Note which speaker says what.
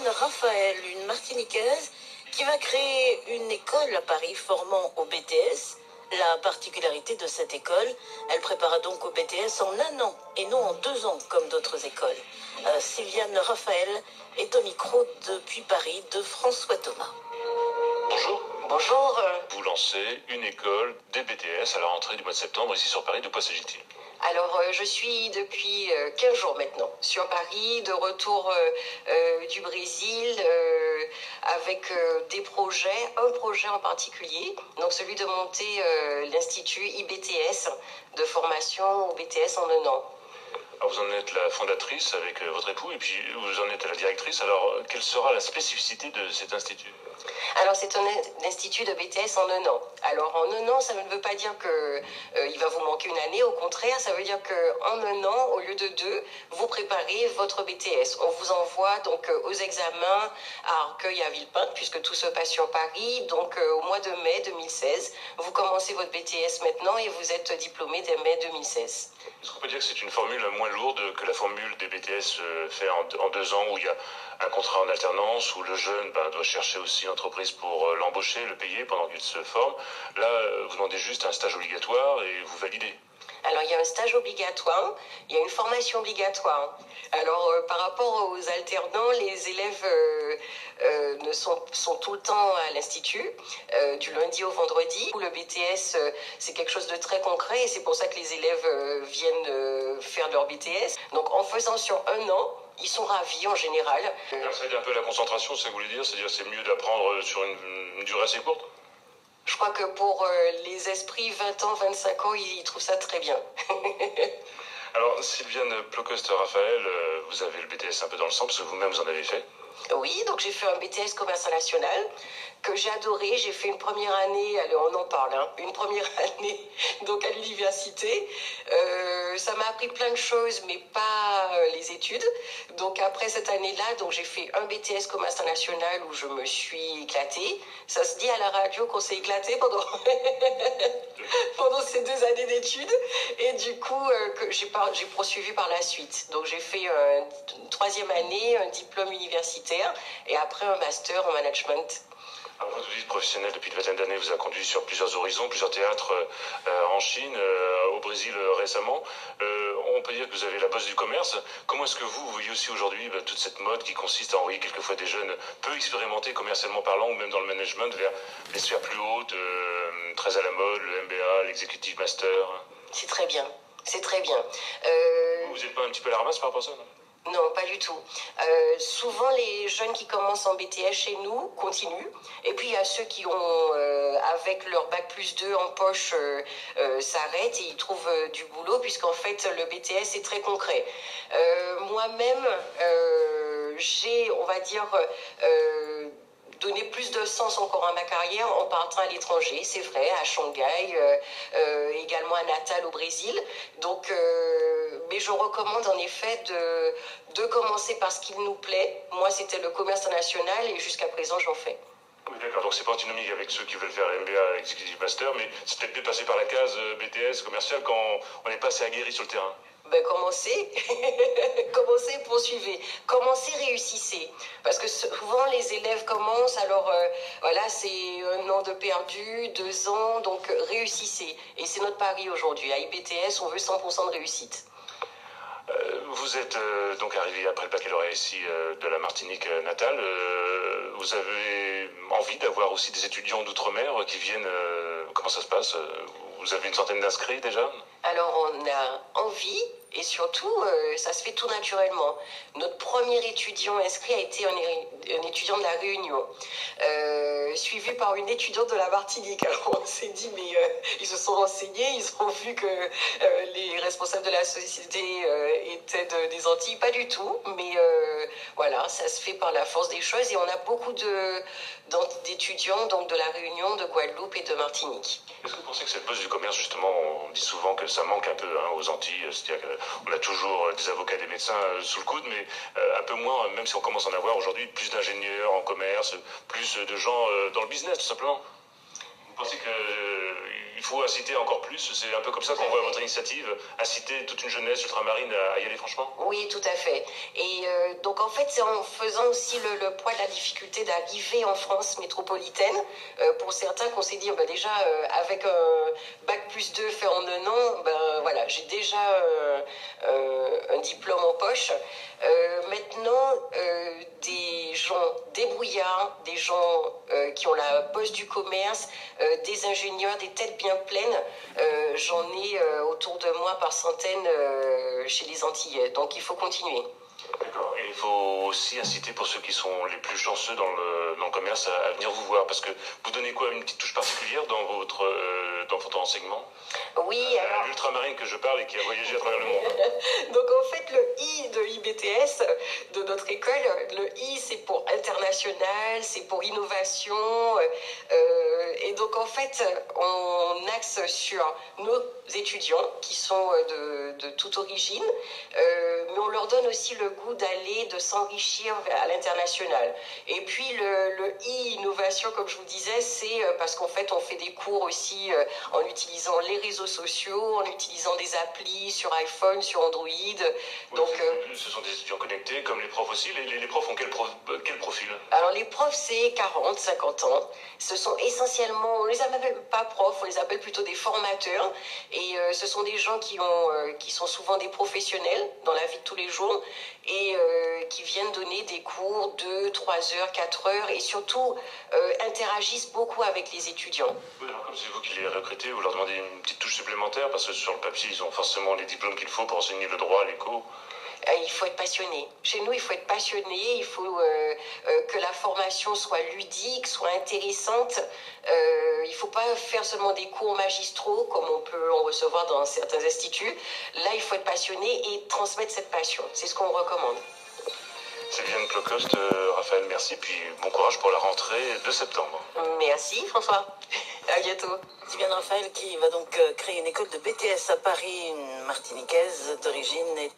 Speaker 1: Sylviane Raphaël, une Martiniquaise, qui va créer une école à Paris formant au BTS. La particularité de cette école, elle prépara donc au BTS en 1 an et non en 2 ans comme d'autres écoles. Sylviane Raphaël est au micro depuis Paris de François Thomas.
Speaker 2: Bonjour.
Speaker 1: Bonjour.
Speaker 2: Vous lancez une école des BTS à la rentrée du mois de septembre ici sur Paris. De quoi s'agit-il?
Speaker 3: Alors, je suis depuis 15 jours maintenant sur Paris, de retour du Brésil, avec des projets, un projet en particulier, donc celui de monter l'Institut IBTS, de formation au BTS en 1 an.
Speaker 2: Alors, vous en êtes la fondatrice avec votre époux et puis vous en êtes la directrice. Alors, quelle sera la spécificité de cet institut?
Speaker 3: Alors, c'est un institut de BTS en 1 an. Alors, en 1 an, ça ne veut pas dire qu'il va vous manquer une année. Au contraire, ça veut dire qu'en 1 an, au lieu de 2, vous préparez votre BTS. On vous envoie donc aux examens à Arcueil, à Villepinte, puisque tout se passe sur Paris. Donc, au mois de mai 2016, vous commencez votre BTS maintenant et vous êtes diplômé dès mai 2016.
Speaker 2: Est-ce qu'on peut dire que c'est une formule moins lourde que la formule des BTS fait en 2 ans, où il y a un contrat en alternance, où le jeune doit chercher aussi une entreprise pour l'embaucher, le payer pendant qu'il se forme? Là, vous demandez juste un stage obligatoire et vous validez.
Speaker 3: Alors, il y a un stage obligatoire, il y a une formation obligatoire. Alors, par rapport aux alternants, les élèves sont tout le temps à l'Institut, du lundi au vendredi. Le BTS, c'est quelque chose de très concret et c'est pour ça que les élèves viennent faire leur BTS. Donc, en faisant sur 1 an, ils sont ravis en général.
Speaker 2: Ça aide un peu la concentration, c'est ça que vous voulez dire? C'est-à-dire que c'est mieux d'apprendre sur une durée assez courte?
Speaker 3: Je crois que pour les esprits 20 ans, 25 ans, ils trouvent ça très bien.
Speaker 2: Alors, Sylviane Plocoste-Raphaël, vous avez le BTS un peu dans le sang, parce que vous-même, vous en avez fait.
Speaker 3: Oui, donc j'ai fait un BTS commerce international que j'ai adoré. J'ai fait une première année, allez, on en parle, une première année donc à l'université. Ça m'a appris plein de choses, mais pas les études. Donc après cette année-là, donc j'ai fait un BTS commerce international où je me suis éclatée. Ça se dit à la radio qu'on s'est éclaté pendant pendant ces 2 années d'études. Et du coup, j'ai poursuivi par la suite. Donc j'ai fait une 3e année, un diplôme universitaire et après un master en management.
Speaker 2: Alors, votre vie professionnelle depuis une vingtaine d'années vous a conduit sur plusieurs horizons, plusieurs théâtres en Chine, au Brésil récemment. On peut dire que vous avez la bosse du commerce. Comment est-ce que vous voyez aussi aujourd'hui toute cette mode qui consiste à envoyer quelquefois des jeunes peu expérimentés commercialement parlant ou même dans le management vers les sphères plus hautes, très à la mode, le MBA, l'executive master?
Speaker 3: C'est très bien, c'est très bien.
Speaker 2: Vous n'êtes pas un petit peu à la ramasse par rapport à ça?
Speaker 3: Non, pas du tout. Souvent, les jeunes qui commencent en BTS chez nous continuent. Et puis, il y a ceux qui ont, avec leur bac+2 en poche, s'arrêtent et ils trouvent du boulot, puisqu'en fait, le BTS est très concret. Moi-même, j'ai, on va dire, donner plus de sens encore à ma carrière en partant à l'étranger, c'est vrai, à Shanghai, également à Natal au Brésil. Donc, mais je recommande en effet de commencer par ce qu'il nous plaît. Moi, c'était le commerce international et jusqu'à présent, j'en fais.
Speaker 2: Oui, d'accord, donc c'est pas antinomique avec ceux qui veulent faire MBA, Executive Master, mais c'est peut-être mieux de passer par la case BTS commercial quand on n'est pas assez aguerri sur le terrain.
Speaker 3: Commencez, commencez, poursuivez, commencez, réussissez. Parce que souvent les élèves commencent, alors voilà, c'est 1 an de perdu, 2 ans, donc réussissez. Et c'est notre pari aujourd'hui. À IBTS, on veut 100% de réussite.
Speaker 2: Vous êtes donc arrivé après le baccalauréat ici de la Martinique natale. Vous avez envie d'avoir aussi des étudiants d'outre-mer qui viennent. Comment ça se passe? Vous avez une centaine d'inscrits déjà?
Speaker 3: Alors on a envie et surtout ça se fait tout naturellement. Notre premier étudiant inscrit a été un étudiant de la Réunion, suivi par une étudiante de la Martinique. Alors on s'est dit mais ils se sont renseignés, ils ont vu que les responsables de la société étaient des Antilles, pas du tout, mais voilà, ça se fait par la force des choses et on a beaucoup d'étudiants donc de la Réunion, de Guadeloupe et de Martinique.
Speaker 2: Est-ce que vous pensez que cette bosse du commerce, justement, on dit souvent que ça manque un peu aux Antilles, c'est-à-dire qu'on a toujours des avocats et des médecins sous le coude, mais un peu moins, même si on commence à en avoir aujourd'hui, plus d'ingénieurs en commerce, plus de gens dans le business, tout simplement. Vous pensez qu'il il faut inciter encore plus. C'est un peu comme ça qu'on voit votre initiative, inciter toute une jeunesse ultramarine à y aller franchement.
Speaker 3: Oui, tout à fait. Et donc en fait, c'est en faisant aussi le poids de la difficulté d'arriver en France métropolitaine. Pour certains, qu'on s'est dit, déjà, avec un bac plus 2 fait en un an, voilà, j'ai déjà un diplôme en poche. Maintenant, des gens débrouillards, des gens qui ont la bosse du commerce, des ingénieurs, des têtes bien pleines, j'en ai autour de moi par centaines chez les Antillais. Donc il faut continuer.
Speaker 2: D'accord. Et il faut aussi inciter pour ceux qui sont les plus chanceux dans le commerce à venir vous voir, parce que vous donnez quoi, une petite touche particulière dans votre enseignement?
Speaker 3: Oui, alors...
Speaker 2: L'ultramarine que je parle et qui a voyagé à travers le monde.
Speaker 3: Donc en fait, le I de IBTS, de notre école, le I c'est pour international, c'est pour innovation. Et donc en fait, on axe sur nos étudiants qui sont de toute origine, mais on leur donne aussi le goût d'aller, de s'enrichir à l'international. Et puis le I innovation, comme je vous disais, c'est parce qu'en fait on fait des cours aussi en utilisant les réseaux sociaux, en utilisant des applis sur iPhone, sur Android.
Speaker 2: Oui,
Speaker 3: Donc,
Speaker 2: ce sont des étudiants connectés, comme les profs aussi. Les profs ont quel profil?
Speaker 3: alors les profs, c'est 40, 50 ans. Ce sont essentiellement, on les appelle pas profs, on les appelle plutôt des formateurs. Et ce sont des gens qui sont souvent des professionnels dans la vie de tous les jours et qui viennent donner des cours 2, 3 heures, 4 heures et surtout interagissent beaucoup avec les étudiants.
Speaker 2: Oui, alors comme c'est vous qui les recrutez, vous leur demandez une petite touche supplémentaire parce que sur le papier, ils ont forcément les diplômes qu'il faut pour enseigner le droit, l'éco.
Speaker 3: Il faut être passionné. Chez nous, il faut être passionné, il faut que la formation soit ludique, soit intéressante. Il ne faut pas faire seulement des cours magistraux comme on peut en recevoir dans certains instituts. Là, il faut être passionné et transmettre cette passion. C'est ce qu'on recommande.
Speaker 2: Sylviane Clocoste, Raphaël, merci, puis bon courage pour la rentrée de septembre.
Speaker 3: Merci François, à bientôt.
Speaker 1: Sylviane Raphaël qui va donc créer une école de BTS à Paris, une martiniquaise d'origine.